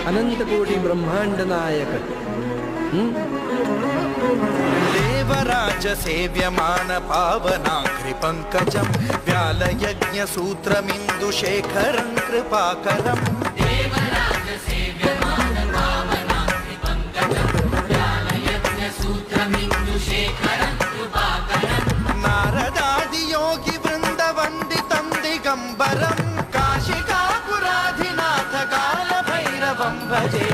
ಅನಂತಕೋಟಿ ಬ್ರಹ್ಮಾಂಡ ನಾಯಕ. ದೇವರಾಜ ಸೇವ್ಯಮಾನ ಪಾವನಾಗ್ರಿ ಪಂಕಜಂ ವ್ಯಾಲಯಜ್ಞ ಸೂತ್ರಮಿಂದು ಶೇಖರಂ ಕೃಪಾಕರಂ. ನಾರದಾದಿ ಯೋಗಿ ವೃಂದ ವಂದಿತಂ ದಿಗಂಬರಂ ಕಾಶಿಕಾಪುರಾಧಿನಾಥ ಕಾಲ ಭೈರವಂ ಭಜೆ.